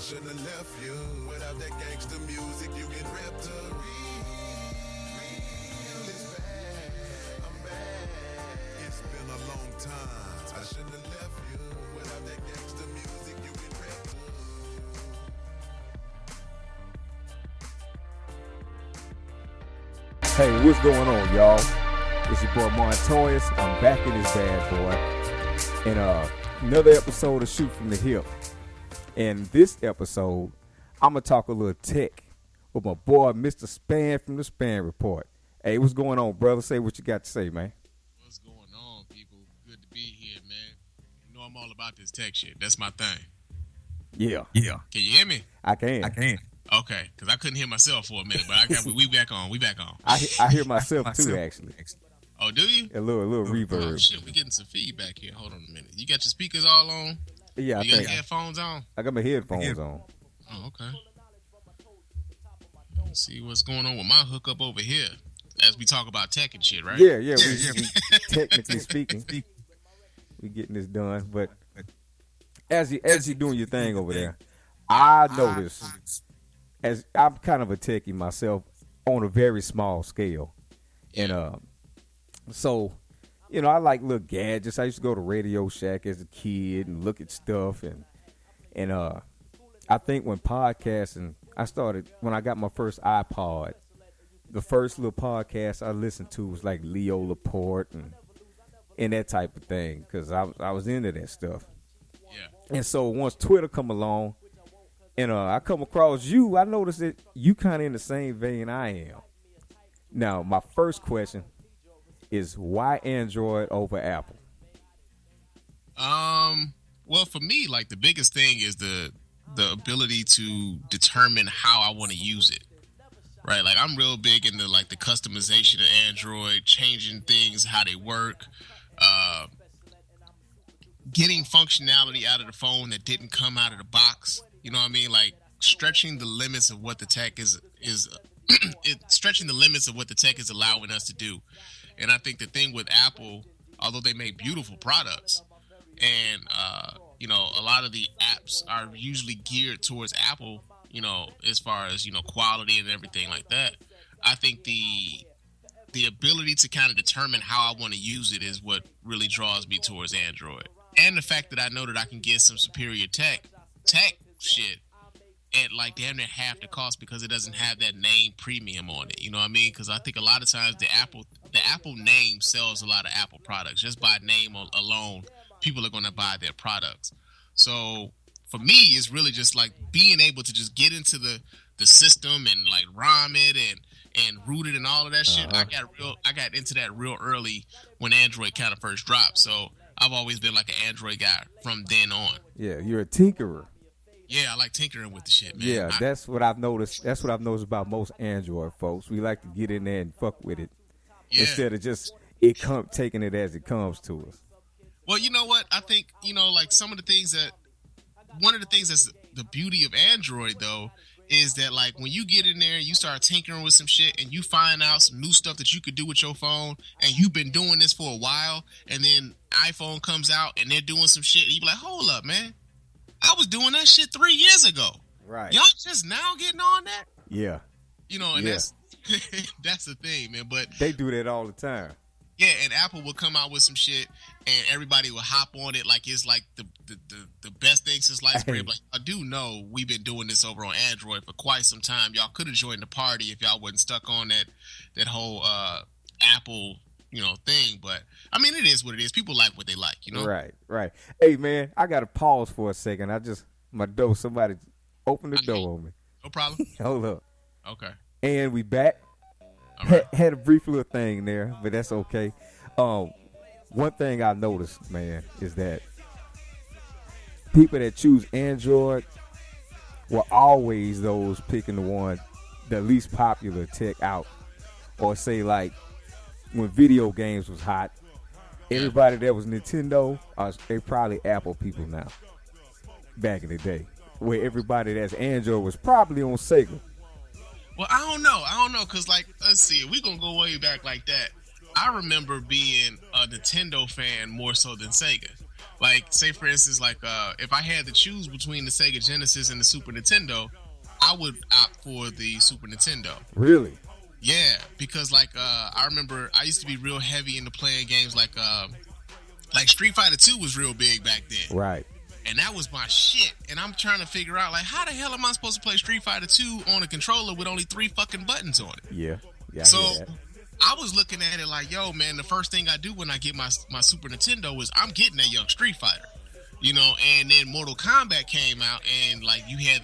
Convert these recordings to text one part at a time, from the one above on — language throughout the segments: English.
shouldn't have left you. Without that gangster music, you get ripped to it's bad. I'm bad. It's been a long time. I shouldn't have left you. Without that gangster music, you get ripped to. Hey, what's going on, y'all? It's your boy Montoyis. I'm back in this bad boy. And another episode of Shoot from the Hip. And this episode, I'm going to talk a little tech with my boy, Mr. Spann from the Spann Report. Hey, what's going on, brother? Say what you got to say, man. What's going on, people? Good to be here, man. You know I'm all about this tech shit. That's my thing. Yeah. Can you hear me? I can. Okay, because I couldn't hear myself for a minute, but we back on. I hear myself too, actually. Oh, do you? A little reverb. Oh, shit, we getting some feedback here. Hold on a minute. You got your speakers all on? Yeah, you got your headphones on? I got my headphones on. Oh, okay. Let's see what's going on with my hookup over here as we talk about tech and shit, right? Yeah. We technically speaking, we getting this done. But as you doing your thing over there, I noticed, as I'm kind of a techie myself on a very small scale, and so, you know, I like little gadgets. I used to go to Radio Shack as a kid and look at stuff, and I think when podcasting, when I got my first iPod, the first little podcast I listened to was like Leo Laporte and that type of thing, because I was into that stuff. Yeah. And so once Twitter come along, and I come across you, I noticed that you kind of in the same vein I am. Now, my first question is, why Android over Apple? Well, for me, like, the biggest thing is the ability to determine how I want to use it. Right? Like, I'm real big into, like, the customization of Android, changing things, how they work, getting functionality out of the phone that didn't come out of the box. You know what I mean? Like, stretching the limits of what the tech is stretching the limits of what the tech is allowing us to do. And I think the thing with Apple, although they make beautiful products, and you know, a lot of the apps are usually geared towards Apple, you know, as far as, you know, quality and everything like that. I think the ability to kind of determine how I want to use it is what really draws me towards Android. And the fact that I know that I can get some superior tech shit at like damn near half the cost because it doesn't have that name premium on it. You know what I mean? Because I think a lot of times the Apple name sells a lot of Apple products. Just by name alone, people are going to buy their products. So for me, it's really just like being able to just get into the system and like ROM it and root it and all of that shit. I got into that real early when Android kind of first dropped. So I've always been like an Android guy from then on. Yeah, you're a tinkerer. Yeah, I like tinkering with the shit, man. Yeah, that's what I've noticed. That's what I've noticed about most Android folks. We like to get in there and fuck with it instead of just taking it as it comes to us. Well, you know what? I think, you know, like one of the things that's the beauty of Android, though, is that like when you get in there and you start tinkering with some shit and you find out some new stuff that you could do with your phone and you've been doing this for a while, and then iPhone comes out and they're doing some shit and you be like, hold up, man. I was doing that shit 3 years ago. Right. Y'all just now getting on that? Yeah. You know, and that's the thing, man. But they do that all the time. Yeah, and Apple will come out with some shit and everybody will hop on it like it's like the best thing since sliced bread. Like, I do know we've been doing this over on Android for quite some time. Y'all could have joined the party if y'all wasn't stuck on that whole Apple, you know, thing. But I mean, it is what it is. People like what they like, you know? Right. Hey, man, I got to pause for a second. Somebody opened the door on me. No problem. Hold up. Okay. And we back. Right. Had a brief little thing there, but that's okay. One thing I noticed, man, is that people that choose Android were always those picking the least popular tech out. Or say like when video games was hot, everybody that was Nintendo, they probably Apple people now. Back in the day, where everybody that's Android was probably on Sega. Well, I don't know, because, like, let's see, we're going to go way back like that. I remember being a Nintendo fan more so than Sega. Like, say for instance, like if I had to choose between the Sega Genesis and the Super Nintendo, I would opt for the Super Nintendo. Really? Yeah, because like I remember I used to be real heavy into playing games like Street Fighter 2 was real big back then. Right. And that was my shit. And I'm trying to figure out, like, how the hell am I supposed to play Street Fighter 2 on a controller with only 3 fucking buttons on it? Yeah. Yeah. So I was looking at it like, yo, man, the first thing I do when I get my Super Nintendo is I'm getting that young Street Fighter. You know, and then Mortal Kombat came out, and like you had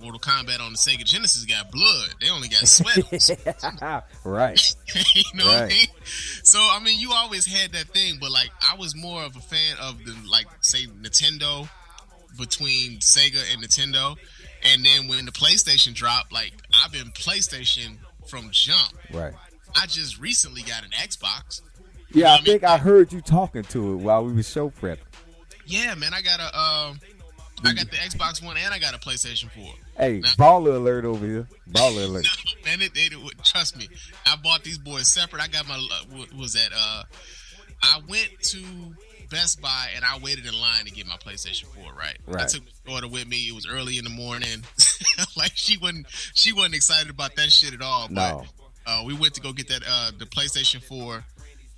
Mortal Kombat on the Sega Genesis got blood. They only got sweat. Right. You know what I mean? So I mean, you always had that thing, but like I was more of a fan of the like say Nintendo between Sega and Nintendo, and then when the PlayStation dropped, like I've been PlayStation from jump. Right. I just recently got an Xbox. Yeah, I think I heard you talking to it while we were show prepping. Yeah, man, I got the Xbox One and I got a PlayStation 4. Hey, baller alert over here. Baller alert. No, man, trust me. I bought these boys separate. I got my I went to Best Buy and I waited in line to get my PlayStation 4. Right. I took my daughter with me. It was early in the morning. Like she wasn't excited about that shit at all. But we went to go get that the PlayStation 4,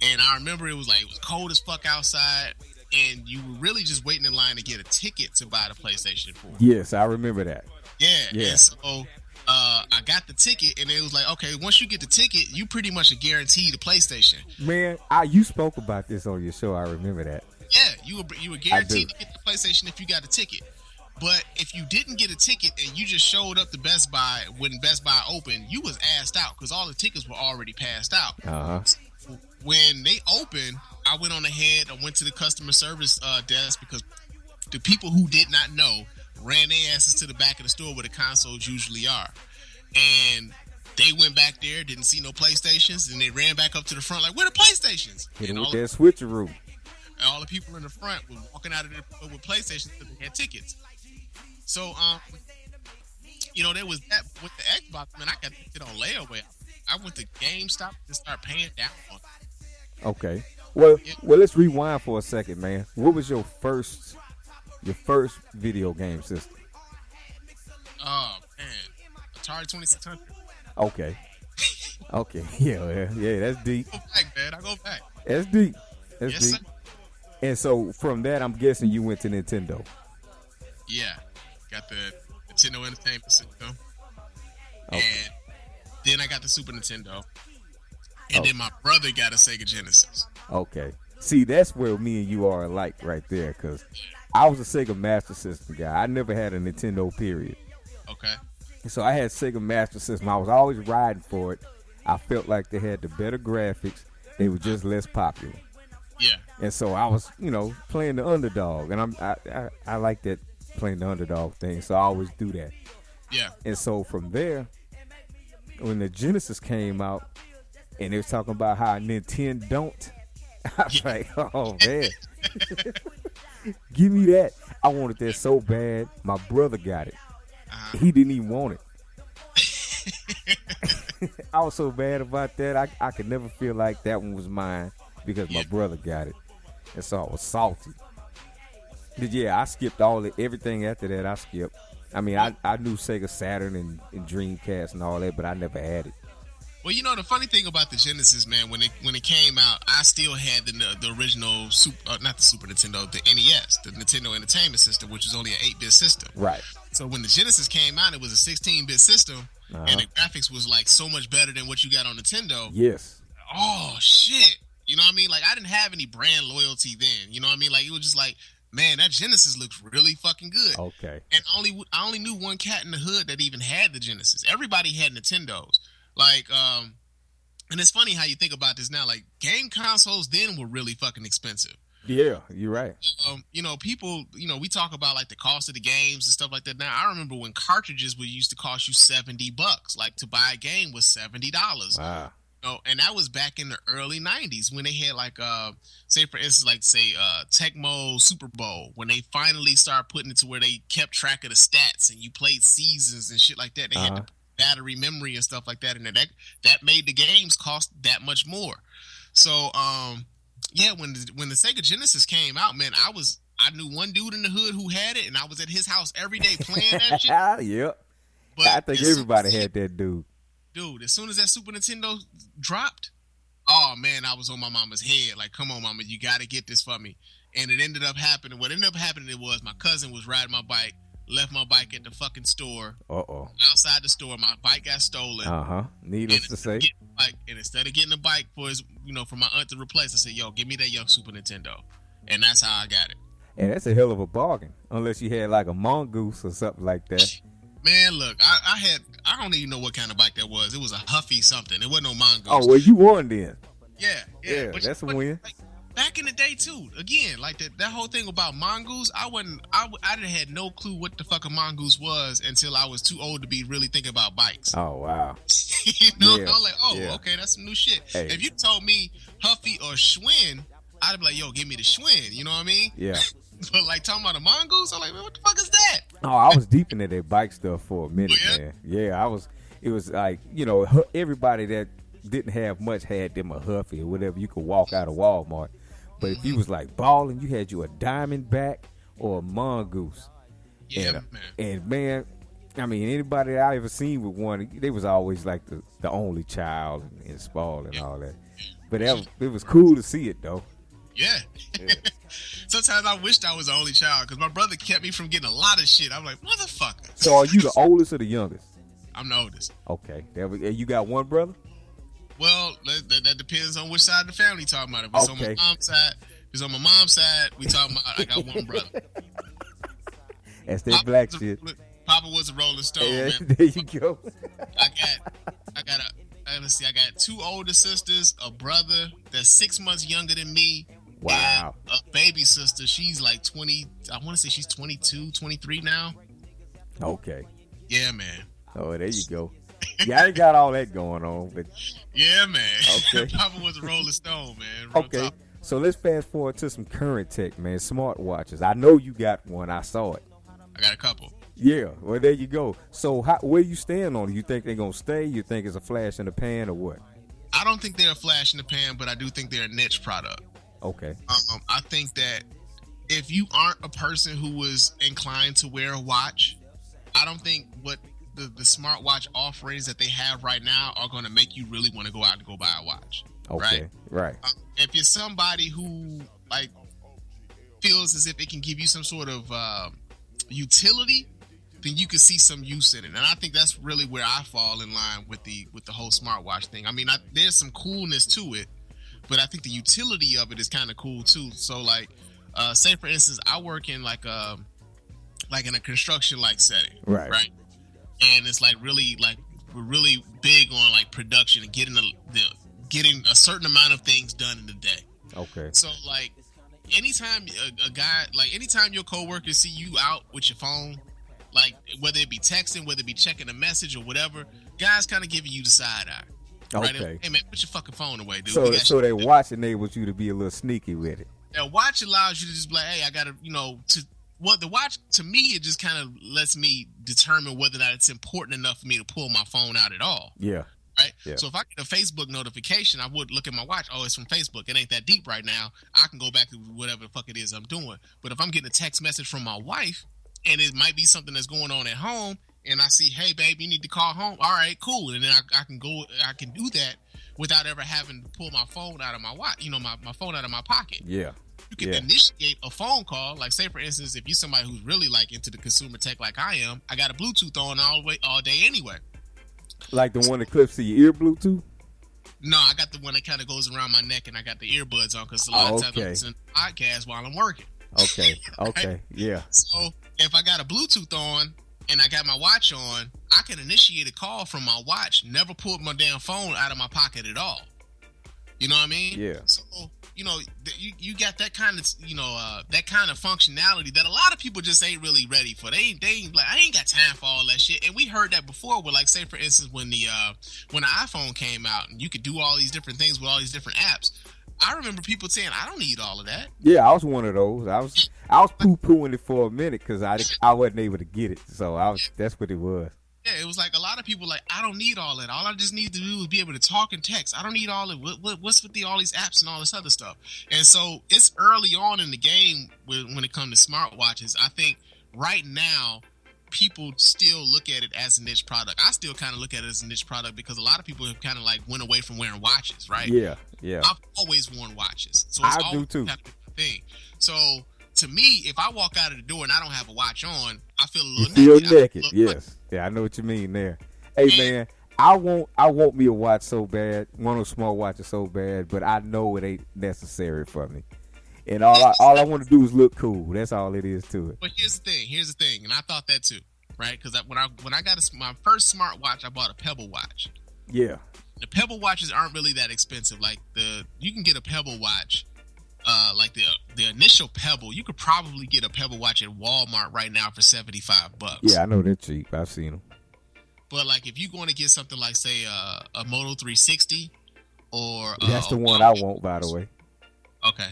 and I remember it was cold as fuck outside. And you were really just waiting in line to get a ticket to buy the PlayStation 4. Yes, I remember that. Yeah. And so I got the ticket, and it was like, okay, once you get the ticket, you pretty much are guaranteed a PlayStation. Man, you spoke about this on your show. I remember that. Yeah, you were guaranteed to get the PlayStation if you got a ticket. But if you didn't get a ticket and you just showed up to Best Buy when Best Buy opened, you was assed out because all the tickets were already passed out. Uh-huh. When they opened, I went on ahead. I went to the customer service desk because the people who did not know ran their asses to the back of the store where the consoles usually are. And they went back there, didn't see no PlayStations, and they ran back up to the front like, where the PlayStations? Hit with that switcheroo. And all the people in the front were walking out of there with PlayStations because they had tickets. So, you know, there was that with the Xbox. Man, I got it on layaway. I went to GameStop and started paying down on it. Okay. Well, let's rewind for a second, man. What was your first video game system? Oh man, Atari 2600. Okay. Okay. Yeah. That's deep. I go back, man. I go back. That's deep. That's Yes, deep. sir. And so from that, I'm guessing you went to Nintendo. Yeah, got the Nintendo Entertainment System, Okay. and then I got the Super Nintendo, and then my brother got a Sega Genesis. Okay. See, that's where me and you are alike right there, because I was a Sega Master System guy. I never had a Nintendo, period. Okay. So I had Sega Master System. I was always riding for it. I felt like they had the better graphics. They were just less popular. Yeah. And so I was, playing the underdog. And I like that, playing the underdog thing. So I always do that. Yeah. And so from there, when the Genesis came out, and they was talking about how Nintendo don't, I was like, oh man, give me that. I wanted that so bad. My brother got it. He didn't even want it. I was so bad about that. I could never feel like that one was mine because my brother got it. And so I was salty. But yeah, I skipped everything after that. I skipped. I mean, I knew Sega Saturn and Dreamcast and all that, but I never had it. Well, you know, the funny thing about the Genesis, man, when it came out, I still had the original not the Super Nintendo, the NES, the Nintendo Entertainment System, which was only an 8-bit system. Right. So when the Genesis came out, it was a 16-bit system, and the graphics was like so much better than what you got on Nintendo. Yes. Oh shit! You know what I mean? Like I didn't have any brand loyalty then. You know what I mean? Like it was just like, man, that Genesis looks really fucking good. Okay. And I only knew one cat in the hood that even had the Genesis. Everybody had Nintendos. Like, and it's funny how you think about this now. Like, game consoles then were really fucking expensive. Yeah, you're right. You know, people, we talk about like the cost of the games and stuff like that. Now, I remember when cartridges used to cost you $70. Like to buy a game was $70. Wow. And that was back in the early 90s when they had like, say for instance, like Tecmo Super Bowl, when they finally started putting it to where they kept track of the stats and you played seasons and shit like that. They had the battery memory and stuff like that, and that made the games cost that much more. So Yeah, when the Sega Genesis came out, man, I knew one dude in the hood who had it, and I was at his house every day playing that shit. Yep. But I think everybody had that dude. Dude, as soon as that Super Nintendo dropped, oh man, I was on my mama's head. Like, come on, mama, you got to get this for me. And it ended up happening. What ended up happening was my cousin was riding my bike, left my bike at the fucking store. Outside the store, my bike got stolen. Needless to say. And instead of getting a bike for his, for my aunt to replace, I said, "Yo, give me that young Super Nintendo," and that's how I got it. And that's a hell of a bargain, unless you had like a Mongoose or something like that. Man, look, I don't even know what kind of bike that was. It was a Huffy something. It wasn't no Mongoose. Oh, well, you won then. Yeah, that's a win. Like, back in the day too, again, like that whole thing about Mongoose, I had no clue what the fuck a Mongoose was until I was too old to be really thinking about bikes. Oh wow. I was like, okay, that's some new shit. Hey. If you told me Huffy or Schwinn, I'd be like, yo, give me the Schwinn, you know what I mean? Yeah. But like talking about a Mongoose, I'm like, man, what the fuck is that? Oh, I was deep into that bike stuff for a minute, man. Yeah, it was like, everybody that didn't have much had them a Huffy or whatever. You could walk out of Walmart. But if you was like balling, you had you a Diamondback or a Mongoose. Yeah, man. And man, I mean, anybody that I ever seen with one, they was always like the only child and spoiled and all that. But it was cool to see it though. Yeah. Sometimes I wished I was the only child because my brother kept me from getting a lot of shit. I'm like, motherfucker. So are you the oldest or the youngest? I'm the oldest. Okay. You got one brother? Well, that depends on which side of the family you're talking about. If it's on my mom's side, we talking about I got one brother. That's that black shit. Papa was a Rolling Stone, man. There you go. I got two older sisters, a brother that's 6 months younger than me. Wow. And a baby sister. She's like 20. I want to say she's 22, 23 now. Okay. Yeah, man. Oh, there you go. Yeah, I ain't got all that going on, but yeah, man. Okay. Papa was a Rolling Stone, man. Okay. So let's fast forward to some current tech, man. Smartwatches. I know you got one. I saw it. I got a couple. Yeah. Well, there you go. So where you stand on it? You think they're gonna stay? You think it's a flash in the pan or what? I don't think they're a flash in the pan, but I do think they're a niche product. Okay. I think that if you aren't a person who was inclined to wear a watch, I don't think what the smartwatch offerings that they have right now are going to make you really want to go out and go buy a watch. Okay. Right. If you're somebody who like feels as if it can give you some sort of utility, then you can see some use in it. And I think that's really where I fall in line with the whole smartwatch thing. I mean, there's some coolness to it, but I think the utility of it is kind of cool too. So like, say for instance, I work in like in a construction like setting, right? And it's like really like we're really big on like production and getting a certain amount of things done in the day. Okay. So like anytime anytime your coworkers see you out with your phone, like whether it be texting, whether it be checking a message or whatever, guys kind of giving you the side eye. Okay. Right? Hey man, put your fucking phone away, dude. So that watch enables you to be a little sneaky with it. That watch allows you to just be like, hey, I gotta, the watch to me, it just kind of lets me determine whether or not it's important enough for me to pull my phone out at all. Yeah. Right. Yeah. So if I get a Facebook notification, I would look at my watch. Oh, it's from Facebook. It ain't that deep right now. I can go back to whatever the fuck it is I'm doing. But if I'm getting a text message from my wife, and it might be something that's going on at home, and I see, hey, babe, you need to call home. All right, cool. And then I can do that without ever having to pull my phone out of my watch. My phone out of my pocket. Yeah. You can initiate a phone call. Like, say, for instance, if you're somebody who's really, like, into the consumer tech like I am, I got a Bluetooth on all day anyway. Like the one that clips to your ear Bluetooth? No, I got the one that kind of goes around my neck, and I got the earbuds on because a lot of times I'm listening to podcasts while I'm working. Okay, okay, right? Yeah. So if I got a Bluetooth on and I got my watch on, I can initiate a call from my watch, never pull my damn phone out of my pocket at all. You know what I mean? Yeah. So, you got that kind of, that kind of functionality that a lot of people just ain't really ready for. They ain't like, I ain't got time for all that shit. And we heard that before with, like, say for instance, when the iPhone came out and you could do all these different things with all these different apps. I remember people saying, I don't need all of that. Yeah, I was one of those. I was poo-pooing it for a minute because I wasn't able to get it. So that's what it was. Yeah, it was like a lot of people like, I don't need all that. All I just need to do is be able to talk and text. I don't need all of what's with all these apps and all this other stuff. And so it's early on in the game when it comes to smartwatches. I think right now people still look at it as a niche product. I still kind of look at it as a niche product because a lot of people have kind of like went away from wearing watches, right? Yeah. I've always worn watches, so it's I do too. Kind of a thing. So to me, if I walk out of the door and I don't have a watch on, I feel a little naked. Yes. Yeah, I know what you mean there. Hey, man, I want me a watch so bad, one of those small watches so bad, but I know it ain't necessary for me. And all I want to do is look cool. That's all it is to it. But here's the thing, and I thought that too, right? Because when I got my first smartwatch, I bought a Pebble watch. Yeah. The Pebble watches aren't really that expensive. Like you can get a Pebble watch. Like the initial Pebble, you could probably get a Pebble watch at Walmart right now for $75. Yeah, I know they're cheap. I've seen them. But like, if you're going to get something like, say, a Moto 360, or that's the one I want, by the way. Okay,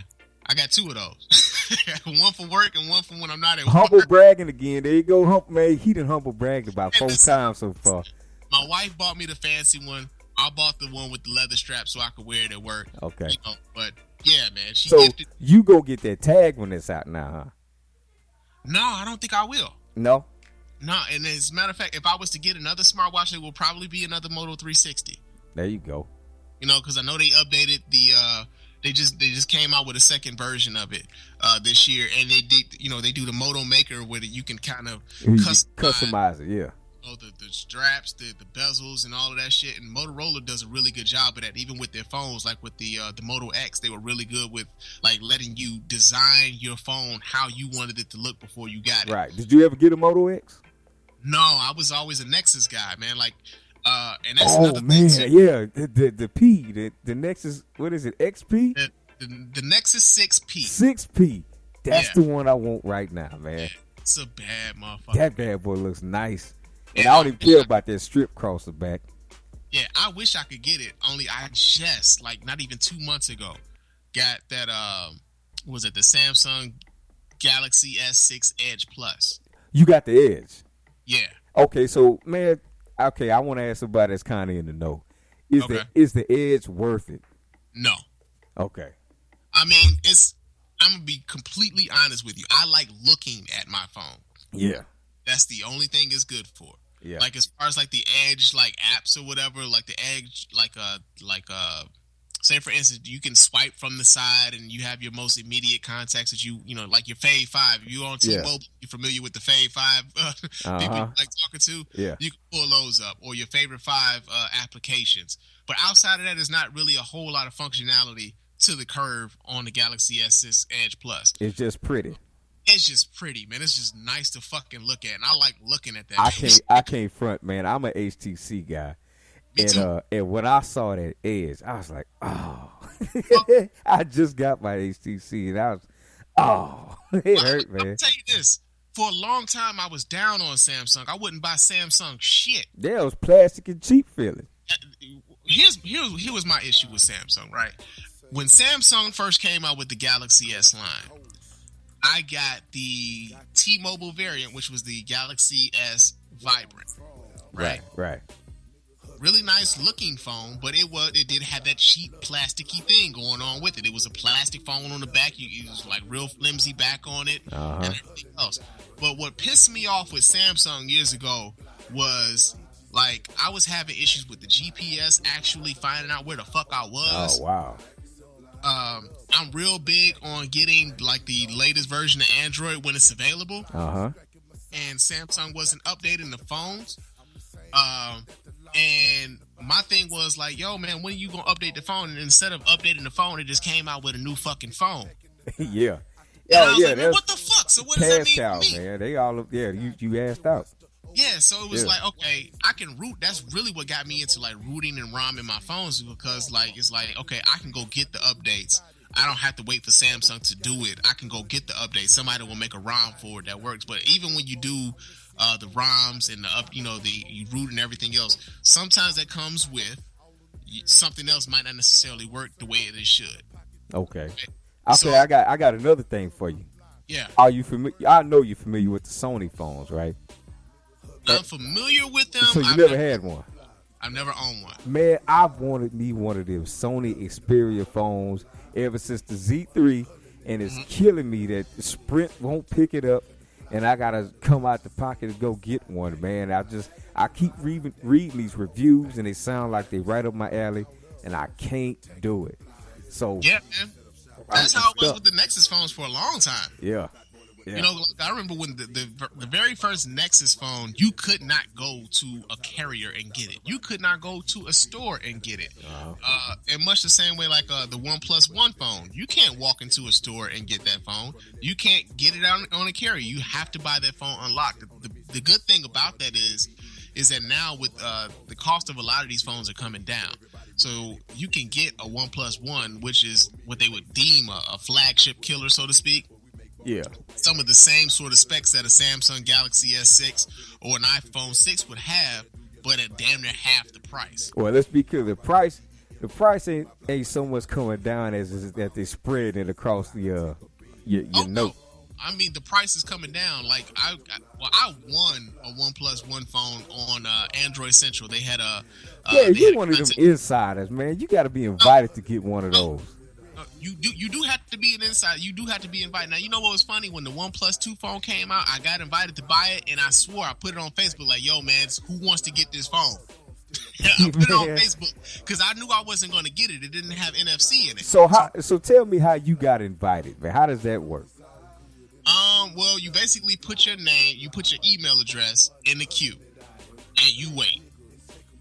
I got two of those. One for work and one for when I'm not at humble work. Bragging again. There you go, man. He done humble bragged about 4 times so far. My wife bought me the fancy one. I bought the one with the leather strap so I could wear it at work. Okay, but. Yeah, man. So you go get that tag when it's out now, huh? No, I don't think I will. No? No, and as a matter of fact, if I was to get another smartwatch, it will probably be another Moto 360. There you go. Because I know they updated they just came out with a second version of it this year, and they do the Moto Maker where you can kind of customize it, yeah. The straps, the bezels, and all of that shit. And Motorola does a really good job of that, even with their phones. Like with the Moto X, they were really good with like letting you design your phone how you wanted it to look before you got it. Right. Did you ever get a Moto X? No, I was always a Nexus guy, man. Like, and that's another man, thing. Yeah, the Nexus. What is it? XP? The Nexus 6P. 6P. That's the one I want right now, man. Yeah, it's a bad motherfucker. That bad boy looks nice. And I don't even care about that strip across the back. Yeah, I wish I could get it. Only I just, like, not even 2 months ago, got that, was it the Samsung Galaxy S6 Edge Plus? You got the Edge? Yeah. Okay, so, man, I want to ask somebody that's kind of in the know. Is the Edge worth it? No. Okay. I mean, I'm going to be completely honest with you. I like looking at my phone. Yeah. That's the only thing it's good for. Yeah. Like as far as like the Edge like apps or whatever, like the Edge like say for instance you can swipe from the side and you have your most immediate contacts that you know like your Fave 5. If you're on T-Mobile, you're familiar with the Fave 5 people you like talking to. Yeah. You can pull those up or your favorite 5 applications. But outside of that, there's not really a whole lot of functionality to the curve on the Galaxy S6 Edge Plus. It's just pretty. It's just pretty, man. It's just nice to fucking look at, and I like looking at that. I can't front, man. I'm an HTC guy, and when I saw that Edge, I was like, oh. I just got my HTC, and I was, it hurt, man. I'll tell you this: for a long time, I was down on Samsung. I wouldn't buy Samsung shit. Yeah, it was plastic and cheap feeling. Here was my issue with Samsung. Right when Samsung first came out with the Galaxy S line, I got the T-Mobile variant, which was the Galaxy S Vibrant. Right. Really nice looking phone, but it did have that cheap plasticky thing going on with it. It was a plastic phone on the back. It was like real flimsy back on it and everything else. But what pissed me off with Samsung years ago was like I was having issues with the GPS actually finding out where the fuck I was. Oh wow. I'm real big on getting like the latest version of Android when it's available. And Samsung wasn't updating the phones. And my thing was like, yo, man, when are you gonna update the phone? And instead of updating the phone, it just came out with a new fucking phone. Yeah. Like, man, what the fuck? So what does that mean to me? Man. They all you asked out. Yeah, so it was like, okay, I can root. That's really what got me into like rooting and ROMing my phones because like it's like, okay, I can go get the updates. I don't have to wait for Samsung to do it. I can go get the update. Somebody will make a ROM for it that works. But even when you do the ROMs and the root and everything else, sometimes that comes with something else might not necessarily work the way it should. Okay. So, I got another thing for you. Yeah. Are you familiar? I know you're familiar with the Sony phones, right? I'm familiar with them. So you never had one? I've never owned one. Man, I've wanted me one of them Sony Xperia phones ever since the Z3, and it's killing me that Sprint won't pick it up, and I gotta come out the pocket and go get one, man. I keep reading these reviews, and they sound like they right up my alley, and I can't do it. So yeah, man. That's how it was with the Nexus phones for a long time. Yeah. Yeah. You know, like I remember when the very first Nexus phone, you could not go to a carrier and get it. You could not go to a store and get it. And much the same way like the OnePlus One phone. You can't walk into a store and get that phone. You can't get it on a carrier. You have to buy that phone unlocked. The good thing about that is that now with the cost of a lot of these phones are coming down. So you can get a OnePlus One, which is what they would deem a flagship killer, so to speak. Yeah. Some of the same sort of specs that a Samsung Galaxy S6 or an iPhone 6 would have, but at damn near half the price. Well, let's be clear. The price ain't so much coming down as that they spread it across your note. No. I mean, the price is coming down. Like I won a OnePlus One phone on Android Central. They had a you one of them insiders, man. You got to be invited to get one of those. You do have to be an insider. You do have to be invited. Now, you know what was funny? When the OnePlus 2 phone came out, I got invited to buy it, and I swore I put it on Facebook like, yo, man, who wants to get this phone? I put it on Facebook because I knew I wasn't going to get it. It didn't have NFC in it. So tell me how you got invited, man. How does that work? Well, you basically put your name, you put your email address in the queue, and you wait.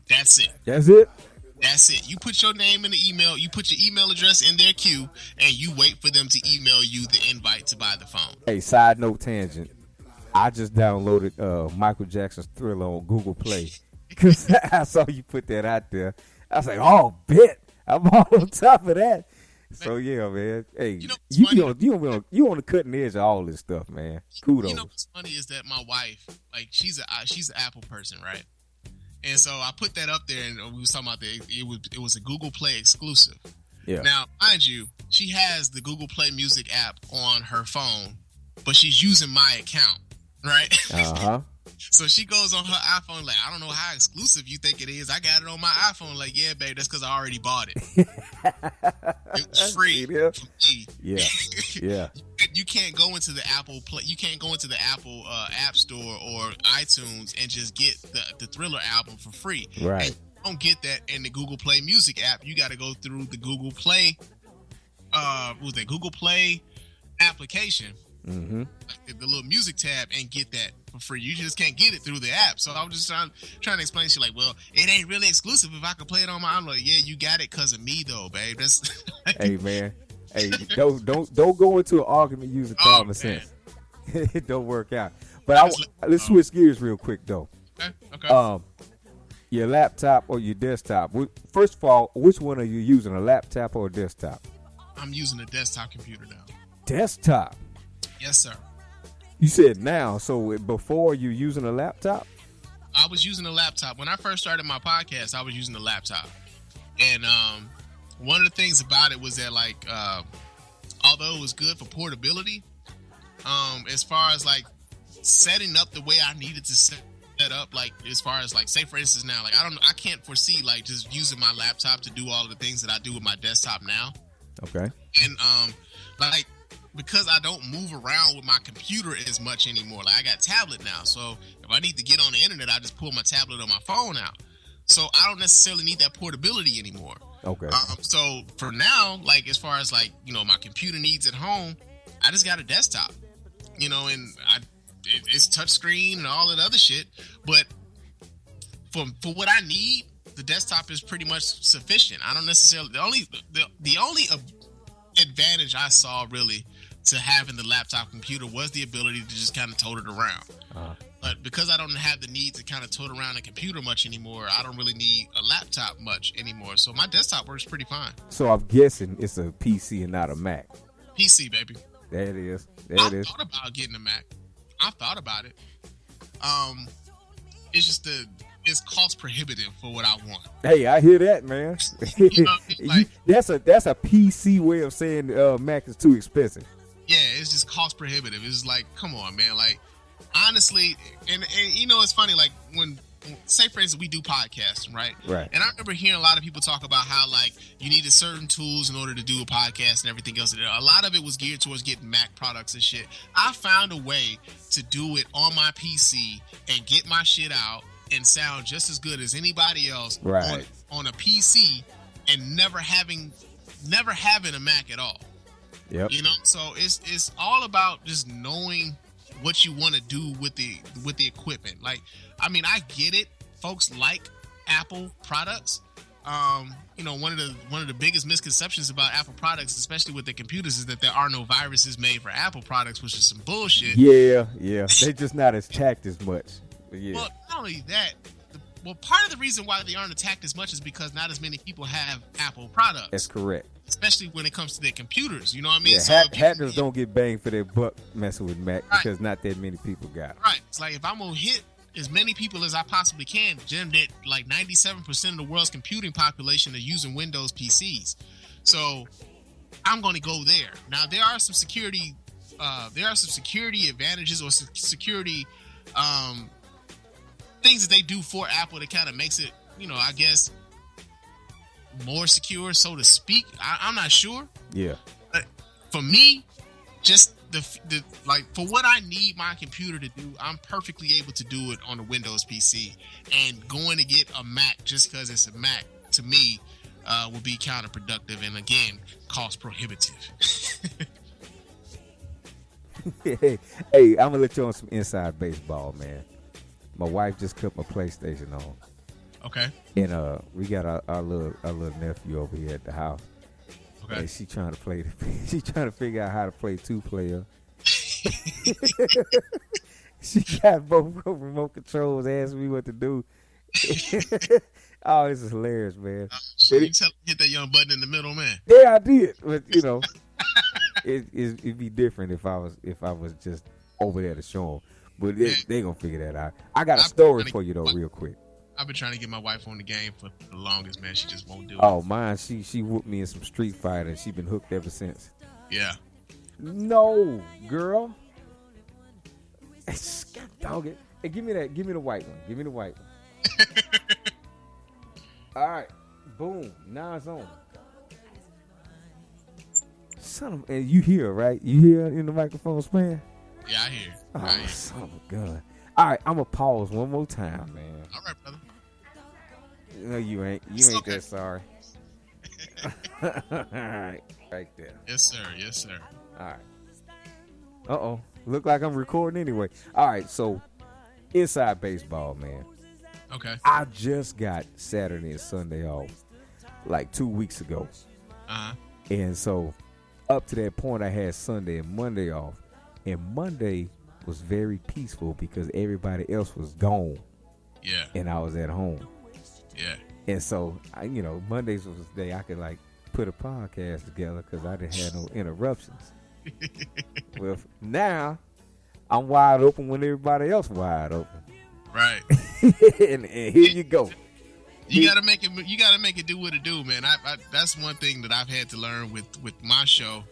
That's it. That's it? That's it. You put your name in the email, you put your email address in their queue, and you wait for them to email you the invite to buy the phone. Hey, side note tangent. I just downloaded Michael Jackson's Thriller on Google Play because I saw you put that out there. I was like, oh, bet. I'm all on top of that. So yeah, man. Hey, you on the cutting edge of all this stuff, man. Kudos. You know what's funny is that my wife, like, she's an Apple person, right? And so I put that up there, and we was talking about it was a Google Play exclusive. Yeah. Now, mind you, she has the Google Play Music app on her phone, but she's using my account, right? Uh-huh. So she goes on her iPhone like, I don't know how exclusive you think it is. I got it on my iPhone. Like, yeah, babe, that's because I already bought it. It was free for me. Yeah, yeah. You can't go into the Apple Play. You can't go into the Apple App Store or iTunes and just get the Thriller album for free. Right. And you don't get that in the Google Play Music app. You got to go through the Google Play. Google Play application. Mm-hmm. Like the little music tab, and get that for free. You just can't get it through the app. So I was just trying to explain to you, like, well, it ain't really exclusive if I can play it on my. I'm like, yeah, you got it because of me though, babe. That's hey, man. Hey, don't go into an argument using common sense. It don't work out. But let's switch gears real quick though. Okay. Your laptop or your desktop? First of all, which one are you using, a laptop or a desktop? I'm using a desktop computer now. Desktop? Yes, sir. You said now, so before you using a laptop? I was using a laptop. When I first started my podcast, I was using a laptop. And one of the things about it was that, like, although it was good for portability, as far as, like, setting up the way I needed to set up, like, as far as, like, say, for instance, now, like, I can't foresee, like, just using my laptop to do all of the things that I do with my desktop now. Okay. And, like, because I don't move around with my computer as much anymore. Like, I got a tablet now, so if I need to get on the internet, I just pull my tablet or my phone out. So I don't necessarily need that portability anymore. Okay. So for now, like, as far as, like, you know, my computer needs at home, I just got a desktop, you know, and it's touchscreen and all that other shit. But for what I need, the desktop is pretty much sufficient. I don't necessarily, the only advantage I saw really to having the laptop computer was the ability to just kind of tote it around. But because I don't have the need to kind of tote around a computer much anymore, I don't really need a laptop much anymore. So my desktop works pretty fine. So I'm guessing it's a PC and not a Mac. PC, baby. There it is. I thought about getting a Mac. I thought about it. It's just it's cost prohibitive for what I want. Hey, I hear that, man. You know, like, that's a PC way of saying Mac is too expensive. Yeah, it's just cost prohibitive. It's like, come on, man. Like, honestly, and you know, it's funny, like when say for instance we do podcasts, right? And I remember hearing a lot of people talk about how like you needed certain tools in order to do a podcast and everything else. And a lot of it was geared towards getting Mac products and shit. I found a way to do it on my PC and get my shit out and sound just as good as anybody else on a PC and never having a Mac at all. Yep. You know, so it's all about just knowing what you want to do with the equipment. Like, I mean, I get it. Folks like Apple products. You know, one of the biggest misconceptions about Apple products, especially with their computers, is that there are no viruses made for Apple products, which is some bullshit. Yeah. They're just not attacked as much. Yeah. Well, not only that, part of the reason why they aren't attacked as much is because not as many people have Apple products. That's correct. Especially when it comes to their computers, you know what I mean? Yeah, So hackers don't get banged for their buck messing with Mac because not that many people got it. Right. It's like if I'm gonna hit as many people as I possibly can, Jim, that like 97% of the world's computing population are using Windows PCs. So I'm gonna go there. Now there are some security advantages or security things that they do for Apple that kind of makes it, you know, I guess more secure, so to speak. I'm not sure. Yeah. But for me, just the like for what I need my computer to do, I'm perfectly able to do it on a Windows PC. And going to get a Mac just because it's a Mac to me will be counterproductive and again cost prohibitive. Hey, I'm gonna let you on some inside baseball, man. My wife just cut my PlayStation on. Okay. And we got our little nephew over here at the house. Okay. And she trying to play. She trying to figure out how to play 2-player. She got both remote controls. Asking me what to do. Oh, this is hilarious, man. So you tell him to hit that young button in the middle, man. Yeah, I did. But you know, it'd be different if I was just over there to show them. But they gonna figure that out. I got a story for you though, real quick. I've been trying to get my wife on the game for the longest, man. She just won't do it. Oh, mine. She whooped me in some Street Fighter, and she been hooked ever since. Yeah. No, girl. Dog it. Hey, give me that. Give me the white one. Give me the white one. All right. Boom. Now it's on. Son of, and you hear, right? You hear in the microphone, Spann? Yeah, I hear. Oh, I hear. son of a gun. All right, I'm going to pause one more time, man. All right, brother. No, you ain't. You ain't okay. That sorry. All right. Right there. Yes, sir. Yes, sir. All right. Uh-oh. Look like I'm recording anyway. All right, so inside baseball, man. Okay. I just got Saturday and Sunday off like 2 weeks ago. Uh-huh. And so up to that point, I had Sunday and Monday off. And Monday was very peaceful because everybody else was gone. Yeah. And I was at home. Yeah. And so, Mondays was the day I could like put a podcast together because I didn't have no interruptions. Well, now I'm wide open when everybody else wide open. Right. and here you go. You gotta make it. You gotta make it do what it do, man. I that's one thing that I've had to learn with my show.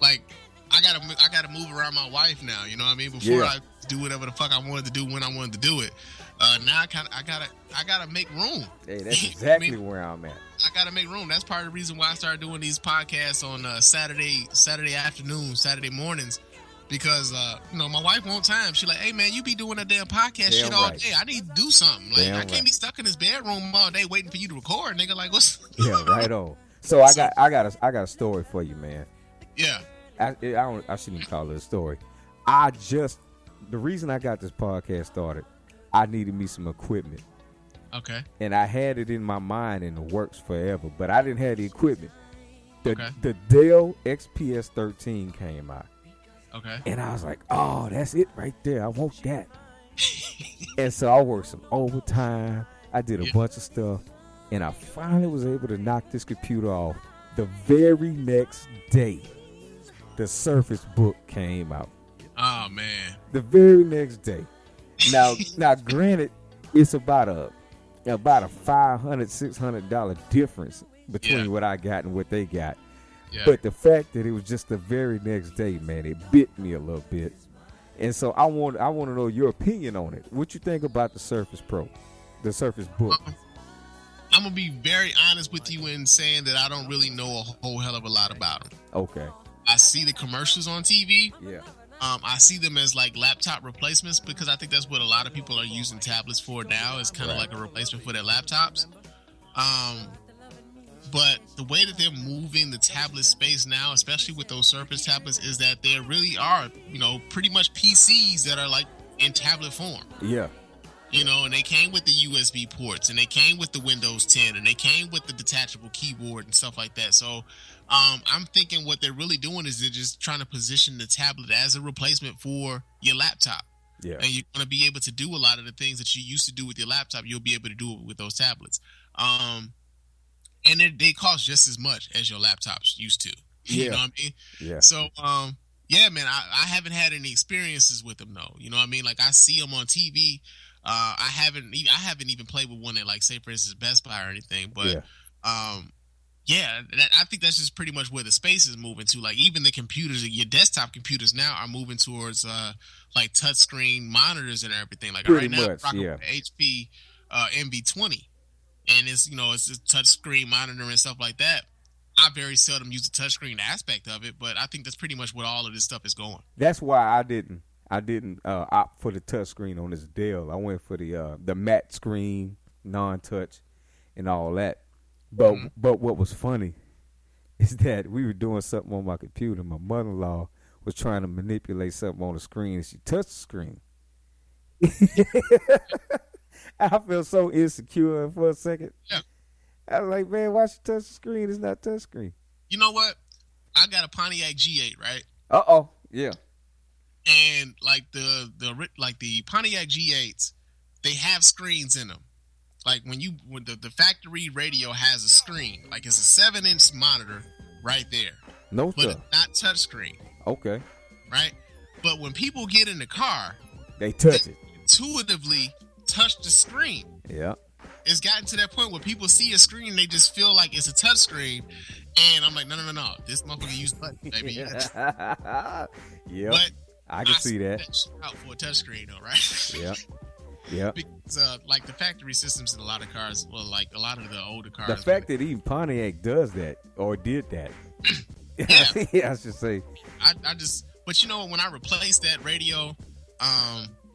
Like I gotta move around my wife now. You know what I mean? Before I do whatever the fuck I wanted to do when I wanted to do it. Now I gotta make room. Hey, that's exactly where I'm at. I gotta make room. That's part of the reason why I started doing these podcasts on Saturday afternoon, Saturday mornings, because my wife won't time. She's like, "Hey man, you be doing that damn podcast shit all day. I need to do something. Like I can't be stuck in this bedroom all day waiting for you to record, nigga. Like what's?" Yeah, right on. So I got a story for you, man. Yeah. I shouldn't even call it a story. The reason I got this podcast started, I needed me some equipment. Okay. And I had it in my mind in the works forever, but I didn't have the equipment. The Dell XPS 13 came out. Okay. And I was like, oh, that's it right there. I want that. And so I worked some overtime. I did a bunch of stuff. And I finally was able to knock this computer off. The very next day, the Surface Book came out. Oh, man. The very next day. Now, granted, it's about a $500, $600 difference between what I got and what they got. Yeah. But the fact that it was just the very next day, man, it bit me a little bit. And so I want to know your opinion on it. What you think about the Surface Pro, the Surface Book? I'm gonna be very honest with you in saying that I don't really know a whole hell of a lot about them. Okay. I see the commercials on TV. Yeah. I see them as like laptop replacements because I think that's what a lot of people are using tablets for now. Is kind of like a replacement for their laptops. But the way that they're moving the tablet space now, especially with those Surface tablets, is that there really are, pretty much PCs that are like in tablet form. Yeah. And they came with the USB ports, and they came with the Windows 10, and they came with the detachable keyboard and stuff like that. So I'm thinking what they're really doing is they're just trying to position the tablet as a replacement for your laptop. Yeah. And you're going to be able to do a lot of the things that you used to do with your laptop. You'll be able to do it with those tablets. And they cost just as much as your laptops used to. Yeah. You know what I mean? Yeah. So, yeah, man, I haven't had any experiences with them though. You know what I mean? Like I see them on TV. I haven't even played with one at, like, say for instance Best Buy or anything. But I think that's just pretty much where the space is moving to. Like even the computers, your desktop computers now are moving towards like touchscreen monitors and everything. Like pretty right now, much, I'm rocking with the HP NV20. And it's a touchscreen monitor and stuff like that. I very seldom use the touchscreen aspect of it, but I think that's pretty much where all of this stuff is going. That's why I didn't opt for the touchscreen on this Dell. I went for the matte screen, non-touch, and all that. But what was funny is that we were doing something on my computer. My mother-in-law was trying to manipulate something on the screen, and she touched the screen. I felt so insecure for a second. Yeah. I was like, man, why she touch the screen? It's not touch screen. You know what? I got a Pontiac G8, right? Uh-oh. Yeah. And like the Pontiac G8s, they have screens in them. Like when the factory radio has a screen, like it's a 7-inch monitor right there. No but stuff. It's not touch screen. Okay. Right? But when people get in the car, they touch it. Intuitively touch the screen. Yeah. It's gotten to that point where people see a screen, they just feel like it's a touch screen. And I'm like, no. This motherfucker use button, baby. Yeah. But I can see that. Out for a touch screen though, right? Yeah. Yeah. Because like the factory systems in a lot of cars, well, like a lot of the older cars. The fact that even Pontiac does that or did that. Yeah. I should say. But you know, when I replaced that radio,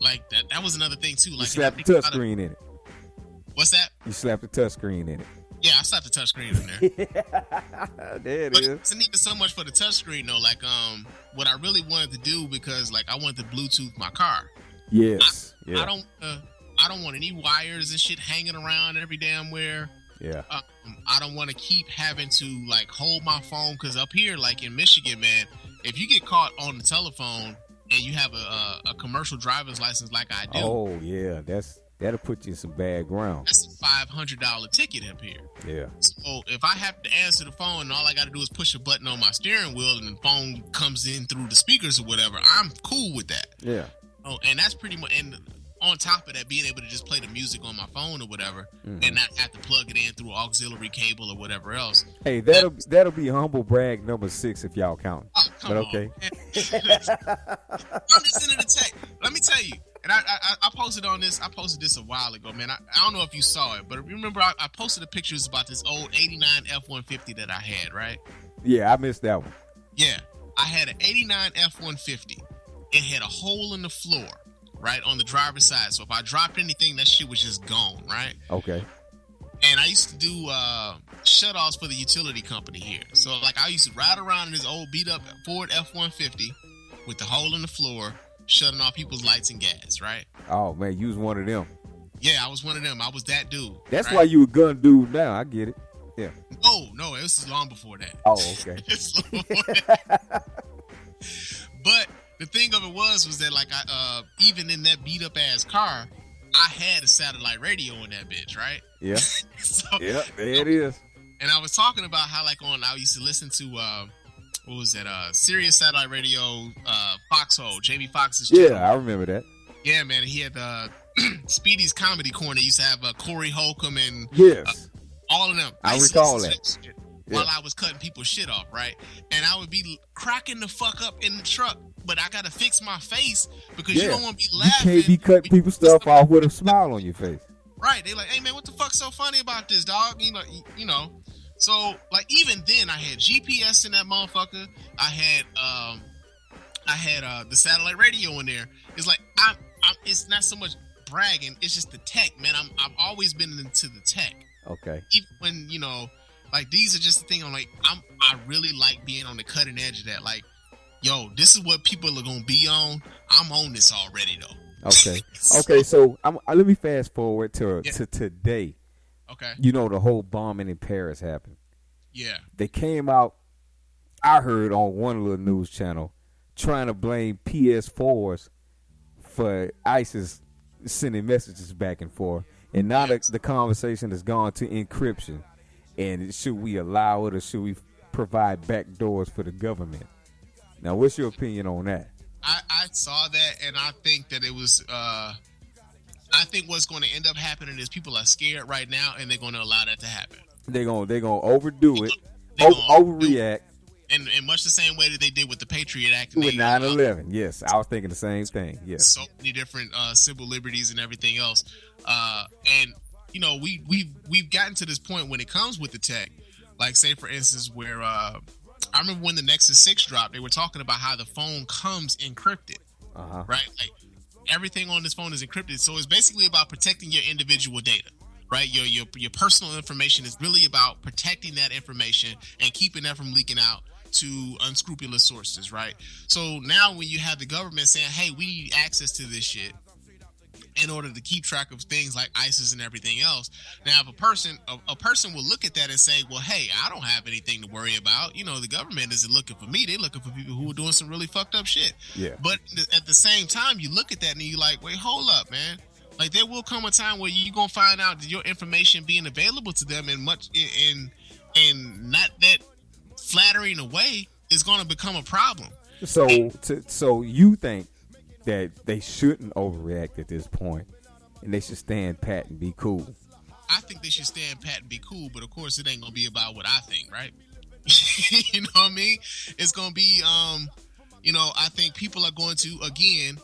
like that was another thing too. Like you slapped the touch screen in it. What's that? You slapped the touch screen in it. Yeah, I slapped the touch screen in there. There it but is. It's not even so much for the touch screen though. Like what I really wanted to do, because like I wanted to Bluetooth my car. Yes. I don't want any wires and shit hanging around every damn where. Yeah. I don't want to keep having to like hold my phone, because up here, like in Michigan, man, if you get caught on the telephone and you have a commercial driver's license like I do. Oh yeah, that'll put you in some bad ground. That's a $500 ticket up here. Yeah. So if I have to answer the phone and all I got to do is push a button on my steering wheel and the phone comes in through the speakers or whatever, I'm cool with that. Yeah. Oh, and that's pretty much. And on top of that, being able to just play the music on my phone or whatever, and not have to plug it in through auxiliary cable or whatever else. Hey, that'll be humble brag number 6 if y'all count. Oh, come on, okay. I'm just sending a text. Let me tell you, and I posted on this. I posted this a while ago, man. I don't know if you saw it, but remember I posted the pictures about this old '89 F-150 that I had, right? Yeah, I missed that one. Yeah, I had an '89 F-150. It had a hole in the floor, right, on the driver's side. So if I dropped anything, that shit was just gone, right? Okay. And I used to do shutoffs for the utility company here. So, like, I used to ride around in this old beat-up Ford F-150 with the hole in the floor, shutting off people's lights and gas, right? Oh, man, you was one of them. Yeah, I was one of them. I was that dude. That's right? why you a gun dude now. I get it. Yeah. No, it was long before that. Oh, okay. It's long before that. But the thing of it was that, like, I even in that beat up ass car, I had a satellite radio in that bitch, right? Yeah. So, yeah, there it is. And I was talking about how, like, I used to listen to what was that? Sirius satellite radio, Foxhole, Jamie Foxx's channel. Yeah, I remember that. Yeah, man. He had Speedy's Comedy Corner. He used to have Corey Holcomb and yes, all of them. I recall that. While I was cutting people's shit off, right? And I would be cracking the fuck up in the truck but I gotta fix my face because you don't want to be You laughing. can't be cutting people's stuff off with a smile on your face. Right? They like, hey man, what the fuck's so funny about this, dog? You know. So like even then, I had GPS in that motherfucker. I had the satellite radio in there. It's like I'm it's not so much bragging. It's just the tech, man. I've always been into the tech. Okay. Even when like these are just the thing. I'm like I really like being on the cutting edge of that. Like, yo, this is what people are gonna be on. I'm on this already though. Okay. Okay. So let me fast forward to today. Okay. You know, the whole bombing in Paris happened. Yeah. They came out. I heard on one little news channel trying to blame PS4s for ISIS sending messages back and forth, and now the conversation has gone to encryption. And should we allow it, or should we provide backdoors for the government? Now, what's your opinion on that? I saw that, and I think that it was. I think what's going to end up happening is people are scared right now, and they're going to allow that to happen. They're gonna overdo it, overreact, and much the same way that they did with the Patriot Act with 9/11. Yes, I was thinking the same thing. Yes, so many different civil liberties and everything else, and we've gotten to this point when it comes with the tech. Like, say for instance, where I remember when the Nexus 6 dropped, they were talking about how the phone comes encrypted, right? Like everything on this phone is encrypted, so it's basically about protecting your individual data. Right, your personal information is really about protecting that information and keeping that from leaking out to unscrupulous sources, right? So now when you have the government saying, "Hey, we need access to this shit in order to keep track of things like ISIS and everything else," now if a person will look at that and say, "Well, hey, I don't have anything to worry about. You know, the government isn't looking for me; they're looking for people who are doing some really fucked up shit." Yeah. But at the same time, you look at that and you're like, "Wait, hold up, man." Like, there will come a time where you're gonna find out that your information being available to them in not that flattering a way is gonna become a problem. So you think that they shouldn't overreact at this point, and they should stand pat and be cool? I think they should stand pat and be cool, but of course it ain't gonna be about what I think, right? You know what I mean? It's gonna be, I think people are going to again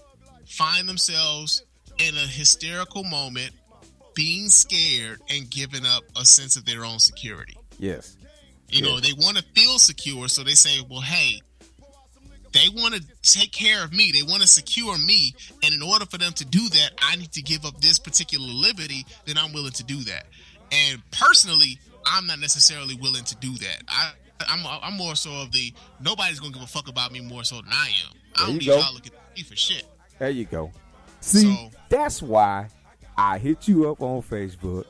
find themselves in a hysterical moment, being scared and giving up a sense of their own security. Yes. You know, they want to feel secure, so they say, well, hey, they want to take care of me. They want to secure me. And in order for them to do that, I need to give up this particular liberty, then I'm willing to do that. And personally, I'm not necessarily willing to do that. I'm more so of the, nobody's going to give a fuck about me more so than I am. I don't need y'all looking at me for shit. There you go. See, that's why I hit you up on Facebook,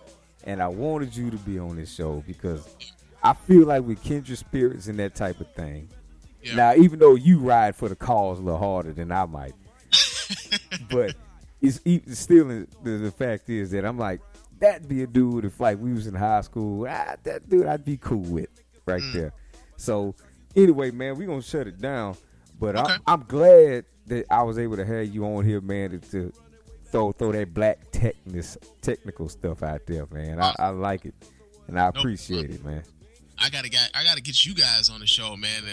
and I wanted you to be on this show, because I feel like we're kindred spirits in that type of thing. Yeah. Now, even though you ride for the cause a little harder than I might, but it's still the fact is that I'm like, that'd be a dude if like we was in high school. That dude I'd be cool with right there. So anyway, man, we're gonna shut it down. But I'm glad that I was able to have you on here, man, to throw that black technical stuff out there, man. I like it, and I appreciate it, man. I gotta get you guys on the show, man.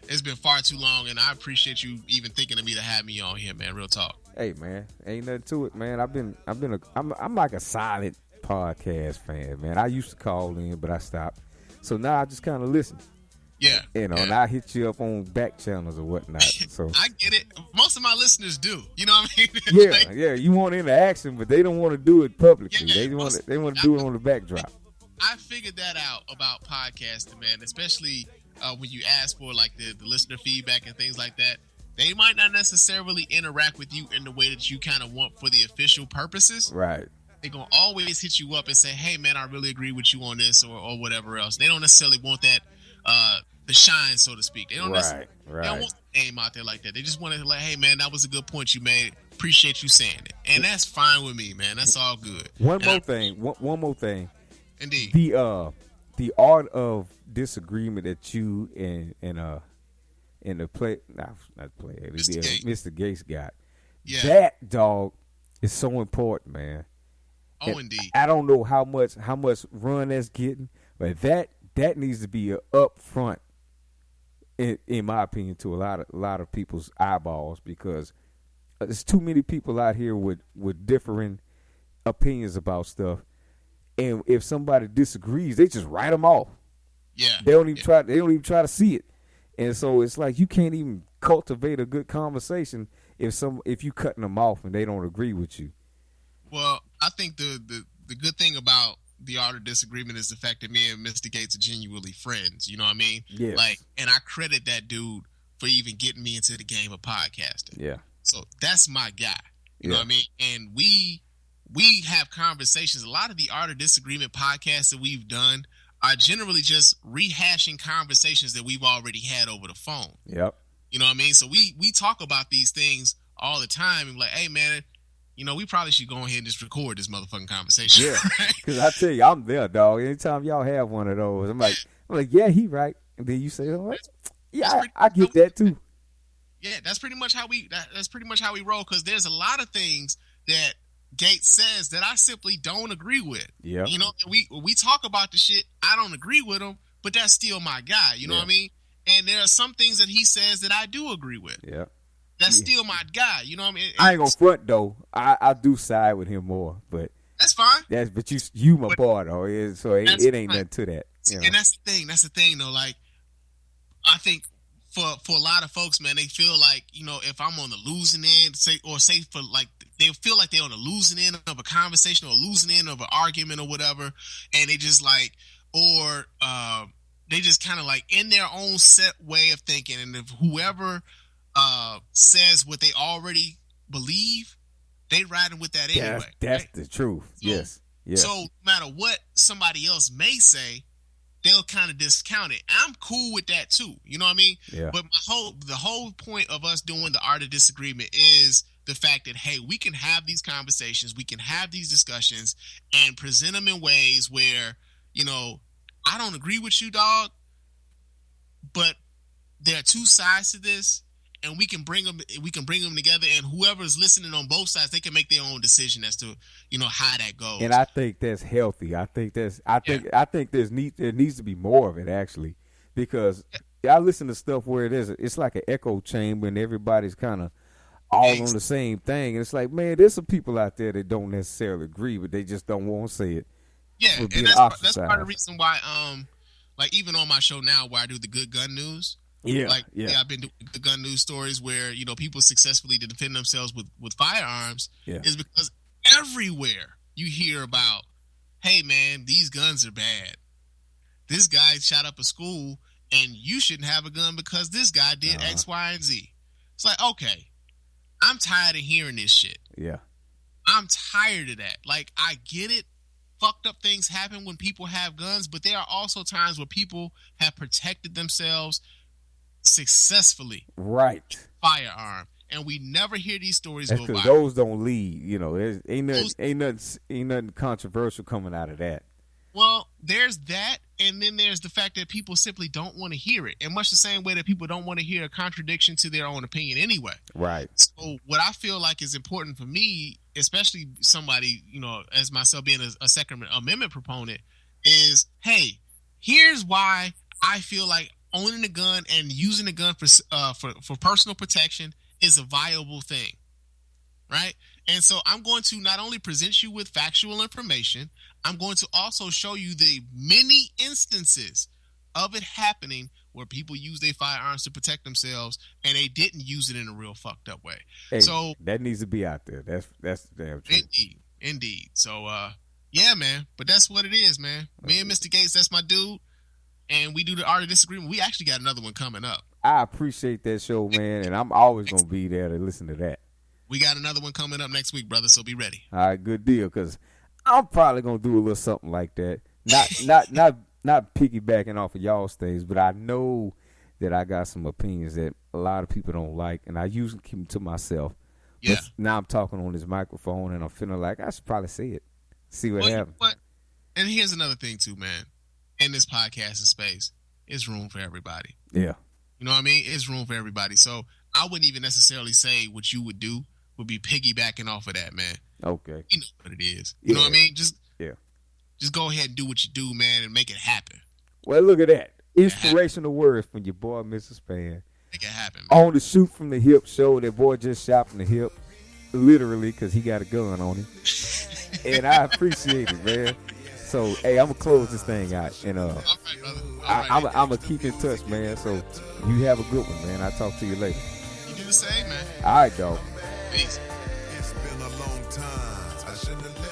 It's been far too long, and I appreciate you even thinking of me to have me on here, man. Real talk. Hey, man, ain't nothing to it, man. I'm like a silent podcast fan, man. I used to call in, but I stopped. So now I just kind of listen. Yeah, and I hit you up on back channels or whatnot. So I get it. Most of my listeners do. You know what I mean? Yeah, You want interaction, but they don't want to do it publicly. They want to do it on the backdrop. I figured that out about podcasting, man. Especially when you ask for like the listener feedback and things like that. They might not necessarily interact with you in the way that you kind of want for the official purposes. Right. They're gonna always hit you up and say, "Hey, man, I really agree with you on this," or whatever else. They don't necessarily want that. The shine, so to speak. They don't right. They don't want the name out there like that. They just want to like, hey man, that was a good point you made. Appreciate you saying it, and that's fine with me, man. That's all good. One more thing. Indeed. The art of disagreement that you and the Mr. Gates got. Yeah. That dog is so important, man. Oh, and indeed. I don't know how much run that's getting, but that needs to be a upfront in my opinion, to a lot of people's eyeballs, because there's too many people out here with differing opinions about stuff, and if somebody disagrees, they just write them off. Yeah, they don't even try. They don't even try to see it, and so it's like you can't even cultivate a good conversation if you cutting them off and they don't agree with you. Well, I think the good thing about the art of disagreement is the fact that me and Mr. Gates are genuinely friends. You know what I mean? Yeah. Like, and I credit that dude for even getting me into the game of podcasting. Yeah. So that's my guy. You know what I mean? And we have conversations. A lot of the art of disagreement podcasts that we've done are generally just rehashing conversations that we've already had over the phone. Yep. You know what I mean? So we talk about these things all the time, and like, hey man, you know, we probably should go ahead and just record this motherfucking conversation. Yeah, because I tell you, I'm there, dog. Anytime y'all have one of those, I'm like, yeah, he right. And then you say, oh, yeah, I get that too. Yeah, that's pretty much how we roll. Because there's a lot of things that Gates says that I simply don't agree with. Yeah, you know, we talk about the shit. I don't agree with him, but that's still my guy. You know what I mean? And there are some things that he says that I do agree with. Yeah. That's still my guy, you know what I mean? I ain't gonna front though. I do side with him more, but that's fine. But you my boy though, so it ain't nothing to that. You know? And that's the thing. That's the thing though. Like, I think for a lot of folks, man, they feel like, you know, if I'm on the losing end, say for like they feel like they're on the losing end of a conversation or losing end of an argument or whatever, and they just like, or they just kind of like in their own set way of thinking, and if whoever says what they already believe, they riding with that anyway. That's right? The truth. So, yes. So no matter what somebody else may say, they'll kind of discount it. I'm cool with that too. You know what I mean? Yeah. But the whole point of us doing the art of disagreement is the fact that, hey, we can have these conversations, we can have these discussions, and present them in ways where, you know, I don't agree with you, dog, but there are two sides to this. And we can bring them together, and whoever's listening on both sides, they can make their own decision as to, you know, how that goes. And I think that's healthy. I think there needs to be more of it, actually, because I listen to stuff where it's like an echo chamber, and everybody's kind of all on the same thing. And it's like, man, there's some people out there that don't necessarily agree, but they just don't want to say it. Yeah, and that's part of the reason why, like even on my show now, where I do the Good Gun News. I've been doing the gun news stories where, you know, people successfully defend themselves with firearms is because everywhere you hear about, hey man, these guns are bad. This guy shot up a school and you shouldn't have a gun because this guy did X, Y, and Z. It's like, okay, I'm tired of hearing this shit. Yeah. I'm tired of that. Like, I get it. Fucked up things happen when people have guns, but there are also times where people have protected themselves successfully, right? Firearm, and we never hear these stories go by. Those don't lead, you know. Ain't nothing controversial coming out of that. Well, there's that, and then there's the fact that people simply don't want to hear it, in much the same way that people don't want to hear a contradiction to their own opinion anyway. Right. So, what I feel like is important for me, especially somebody, you know, as myself being a Second Amendment proponent, is, hey, here's why I feel like owning a gun and using a gun for personal protection is a viable thing, right? And so I'm going to not only present you with factual information, I'm going to also show you the many instances of it happening where people use their firearms to protect themselves and they didn't use it in a real fucked up way. Hey, so that needs to be out there. That's damn true. Indeed. So yeah, man. But that's what it is, man. Me and Mr. Gates, that's my dude. And we do the art of disagreement. We actually got another one coming up. I appreciate that show, man, and I'm always going to be there to listen to that. We got another one coming up next week, brother, so be ready. All right, good deal, because I'm probably going to do a little something like that. Not piggybacking off of y'all's things, but I know that I got some opinions that a lot of people don't like, and I usually keep them to myself. Yeah. But now I'm talking on this microphone, and I'm feeling like I should probably say it, see what happens. And here's another thing, too, man. In this podcasting space, it's room for everybody. Yeah. You know what I mean? It's room for everybody. So I wouldn't even necessarily say what you would do would be piggybacking off of that, man. Okay. You know what it is. You know what I mean? Just go ahead and do what you do, man, and make it happen. Well, look at that. Inspirational words from your boy, Mr. Spann. Make it happen, man. On the Shoot from the Hip show, that boy just shot from the hip, literally, because he got a gun on him. And I appreciate it, man. So, hey, I'm going to close this thing out. And All right, brother. All right. I'm going to keep in touch, man. So, you have a good one, man. I'll talk to you later. You do the same, man. All right, dog. Peace. It's been a long time. I shouldn't have